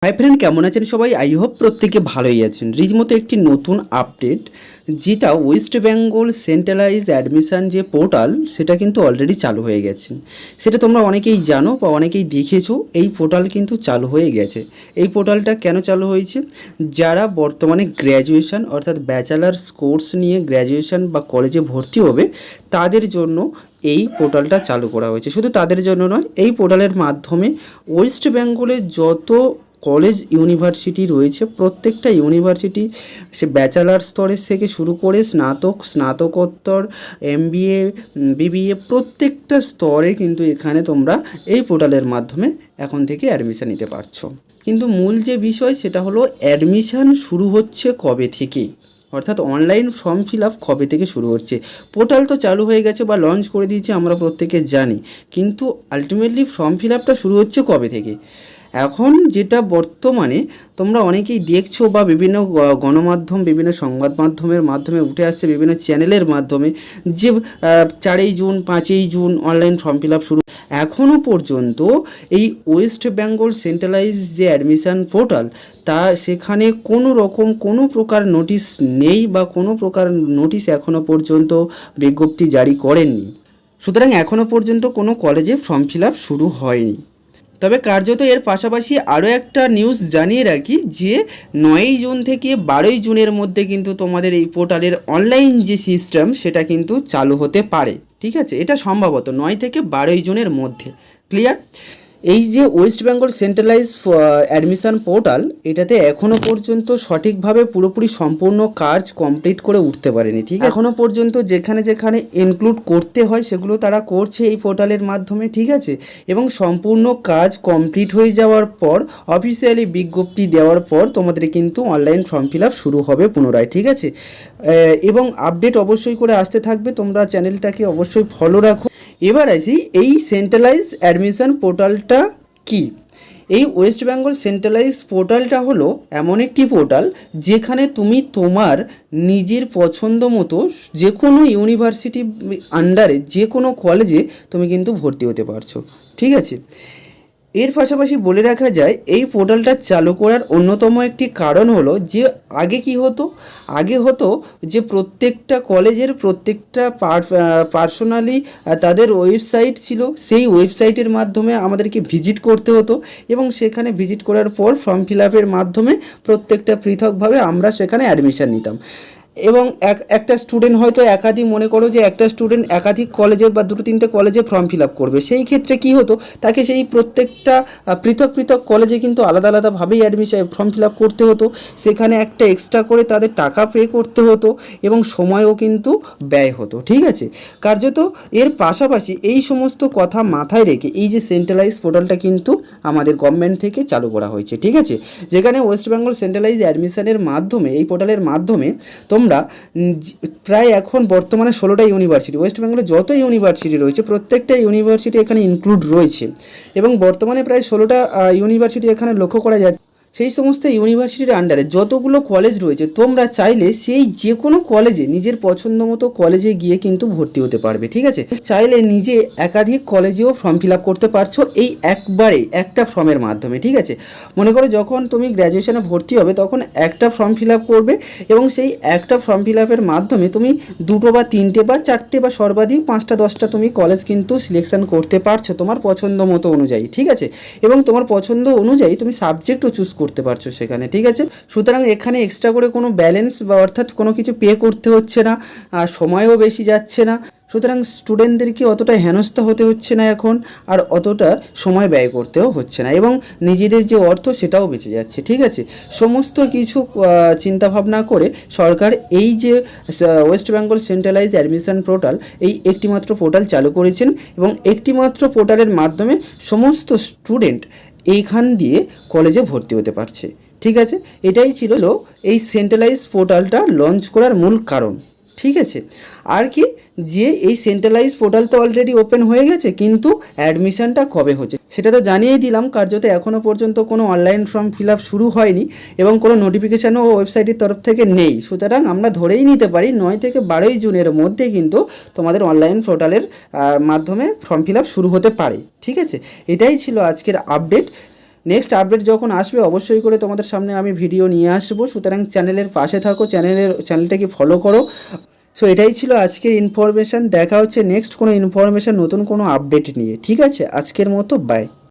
Hi friend, কেমন আছেন সবাই? আই হোপ প্রত্যেকে ভালোই আছেন। রীতিমতো একটি নতুন আপডেট, যেটা ওয়েস্ট বেঙ্গল সেন্ট্রালাইজ অ্যাডমিশন যে পোর্টাল, সেটা কিন্তু অলরেডি চালু হয়ে গেছে। সেটা তোমরা অনেকেই জানো বা অনেকেই দেখেছো। এই পোর্টাল কিন্তু চালু হয়ে গেছে। এই পোর্টালটা কেন চালু হয়েছে? যারা বর্তমানে গ্র্যাজুয়েশন অর্থাৎ ব্যাচেলার্স কোর্স নিয়ে গ্র্যাজুয়েশন বা কলেজে ভর্তি হবে, তাদের জন্য এই পোর্টালটা চালু করা হয়েছে। শুধু তাদের জন্য নয়, এই পোর্টালের মাধ্যমে ওয়েস্ট বেঙ্গলের যত কলেজ ইউনিভার্সিটি রয়েছে, প্রত্যেকটা ইউনিভার্সিটি, সে ব্যাচেলার স্তরের থেকে শুরু করে স্নাতকোত্তর, এমবিএ, বিবিএ, প্রত্যেকটা স্তরে কিন্তু এখানে তোমরা এই পোর্টালের মাধ্যমে এখন থেকে অ্যাডমিশন নিতে পারছো। কিন্তু মূল যে বিষয় সেটা হলো অ্যাডমিশন শুরু হচ্ছে কবে থেকে, অর্থাৎ অনলাইন ফর্ম ফিল আপ কবে থেকে শুরু হচ্ছে। পোর্টাল তো চালু হয়ে গেছে বা লঞ্চ করে দিয়েছে, আমরা প্রত্যেকে জানি, কিন্তু আলটিমেটলি ফর্ম ফিল আপটা শুরু হচ্ছে কবে থেকে। এখন যেটা বর্তমানে তোমরা অনেকেই দেখছো বা বিভিন্ন গণমাধ্যম, বিভিন্ন সংবাদ মাধ্যমের মাধ্যমে উঠে আসছে, বিভিন্ন চ্যানেলের মাধ্যমে, যে 4ই জুন 5ই June online form fill up শুরু। এখনও পর্যন্ত এই ওয়েস্ট বেঙ্গল সেন্ট্রালাইজ যে অ্যাডমিশন পোর্টাল, তা সেখানে কোনো প্রকার নোটিশ নেই বা কোনো প্রকার নোটিশ এখনও পর্যন্ত বিজ্ঞপ্তি জারি করেননি। সুতরাং এখনও পর্যন্ত কোনো কলেজে ফর্ম ফিল আপ শুরু হয়নি। তবে কার্যত এর পাশাপাশি আরও একটা নিউজ জানিয়ে রাখি, যে 9ই জুন থেকে 12ই জুনের মধ্যে কিন্তু তোমাদের এই পোর্টালের অনলাইন যে সিস্টেম, সেটা কিন্তু চালু হতে পারে। ঠিক আছে, এটা সম্ভবত 9 থেকে 12ই জুনের মধ্যে। ক্লিয়ার? এই যে West Bengal centralise admission portal, এটাতে এখনও পর্যন্ত সঠিকভাবে পুরোপুরি সম্পূর্ণ কাজ কমপ্লিট করে উঠতে পারেনি। ঠিক আছে, এখনও পর্যন্ত যেখানে যেখানে ইনক্লুড করতে হয় সেগুলো তারা করছে এই পোর্টালের মাধ্যমে। ঠিক আছে, এবং সম্পূর্ণ কাজ কমপ্লিট হয়ে যাওয়ার পর, অফিসিয়ালি বিজ্ঞপ্তি দেওয়ার পর তোমাদের কিন্তু অনলাইন ফর্ম ফিল আপ শুরু হবে পুনরায়। ঠিক আছে, এবং আপডেট অবশ্যই করে আসতে থাকবে, তোমরা চ্যানেলটাকে অবশ্যই ফলো রাখো। এবার আসি, এই সেন্ট্রালাইজ অ্যাডমিশন পোর্টালটা কি। এই ওয়েস্ট বেঙ্গল সেন্ট্রালাইজ পোর্টালটা হলো এমন একটি পোর্টাল, যেখানে তুমি তোমার নিজের পছন্দ মতো যে কোনো ইউনিভার্সিটি আন্ডারে যে কোনো কলেজে তুমি কিন্তু ভর্তি হতে পারছো। ঠিক আছে, এর পাশাপাশি বলে রাখা যায়, এই পোর্টালটা চালু করার অন্যতম একটি কারণ হলো যে আগে হতো যে প্রত্যেকটা কলেজের প্রত্যেকটা পার্সোনালি তাদের ওয়েবসাইট ছিল, সেই ওয়েবসাইটের মাধ্যমে আমাদেরকে ভিজিট করতে হতো, এবং সেখানে ভিজিট করার পর ফর্ম ফিল আপের মাধ্যমে প্রত্যেকটা পৃথকভাবে আমরা সেখানে অ্যাডমিশন নিতাম। এবং একটা স্টুডেন্ট হয়তো মনে করো যে একটা স্টুডেন্ট একাধিক কলেজে বা 2-3টে কলেজে ফর্ম ফিল আপ করবে, সেই ক্ষেত্রে কি হতো, তাকে সেই প্রত্যেকটা পৃথক পৃথক কলেজে কিন্তু আলাদা আলাদাভাবেই ফর্ম ফিল আপ করতে হতো। সেখানে একটা এক্সট্রা করে তাদের টাকা পে করতে হতো এবং সময়ও কিন্তু ব্যয় হতো। ঠিক আছে, কার্যত এর পাশাপাশি এই সমস্ত কথা মাথায় রেখে এই যে সেন্ট্রালাইজ পোর্টালটা কিন্তু আমাদের গভর্নমেন্ট থেকে চালু করা হয়েছে। ঠিক আছে, যেখানে ওয়েস্ট বেঙ্গল সেন্ট্রালাইজ অ্যাডমিশনের মাধ্যমে, এই পোর্টালের মাধ্যমে তোমরা প্রায় এখন বর্তমানে 16টা ইউনিভার্সিটি, ওয়েস্ট বেঙ্গলে যত ইউনিভার্সিটি রয়েছে প্রত্যেকটা ইউনিভার্সিটি এখানে ইনক্লুড রয়েছে, এবং বর্তমানে প্রায় 16টা ইউনিভার্সিটি এখানে লক্ষ্য করা যায়। সেই সমস্ত ইউনিভার্সিটির আন্ডারে যতগুলো কলেজ রয়েছে, তোমরা চাইলে সেই যে কোনো কলেজে, নিজের পছন্দ মতো কলেজে গিয়ে কিন্তু ভর্তি হতে পারবে। ঠিক আছে, চাইলে নিজে একাধিক কলেজেও ফর্ম ফিল আপ করতে পারছো এই একবারে একটা ফর্মের মাধ্যমে। ঠিক আছে, মনে করো যখন তুমি গ্র্যাজুয়েশনে ভর্তি হবে তখন একটা ফর্ম ফিল আপ করবে, এবং সেই একটা ফর্ম ফিল আপের মাধ্যমে তুমি 2টো বা 3টে বা 4টে বা সর্বাধিক 5টা 10টা তুমি কলেজ কিন্তু সিলেকশন করতে পারছো তোমার পছন্দ মতো অনুযায়ী। ঠিক আছে, এবং তোমার পছন্দ অনুযায়ী তুমি সাবজেক্টও চুজ করতে পারছো সেখানে। ঠিক আছে, সুতরাং এখানে এক্সট্রা করে কোনো ব্যালেন্স বা অর্থাৎ কোনো কিছু পে করতে হচ্ছে না, আর সময়ও বেশি যাচ্ছে না। সুতরাং স্টুডেন্টদেরকে অতটা হেনস্থা হতে হচ্ছে না এখন, আর অতটা সময় ব্যয় করতেও হচ্ছে না, এবং নিজেদের যে অর্থ সেটাও বেঁচে যাচ্ছে। ঠিক আছে, সমস্ত কিছু চিন্তাভাবনা করে সরকার এই যে West Bengal centralise admission portal, এই একটিমাত্র পোর্টাল চালু করেছেন, এবং একটিমাত্র পোর্টালের মাধ্যমে সমস্ত স্টুডেন্ট এইখান দিয়ে কলেজে ভর্তি হতে পারছে। ঠিক আছে, এটাই ছিল এই সেন্ট্রালাইজ পোর্টালটা লঞ্চ করার মূল কারণ। ঠিক আছে, আর কি, যে এই সেন্ট্রালাইজ পোর্টাল তো অলরেডি ওপেন হয়ে গেছে, কিন্তু অ্যাডমিশনটা কবে হচ্ছে সেটা তো জানিয়েই দিলাম। কার্যত এখনও পর্যন্ত কোনো অনলাইন ফর্ম ফিল আপ শুরু হয়নি, এবং কোনো নোটিফিকেশানও ওয়েবসাইটের তরফ থেকে নেই। সুতরাং আমরা ধরেই নিতে পারি 9 থেকে 12ই জুনের মধ্যে কিন্তু তোমাদের অনলাইন পোর্টালের মাধ্যমে ফর্ম ফিল আপ শুরু হতে পারে। ঠিক আছে, এটাই ছিল আজকের আপডেট। নেক্সট আপডেট যখন আসবে অবশ্যই করে তোমাদের সামনে আমি ভিডিও নিয়ে আসবো। সুতরাং চ্যানেলের পাশে থাকো, চ্যানেলটাকে ফলো করো। সো এটাই ছিল আজকের ইনফরমেশান। দেখা হচ্ছে নেক্সট কোনো ইনফরমেশান, নতুন কোনো আপডেট নিয়ে। ঠিক আছে, আজকের মতো বাই।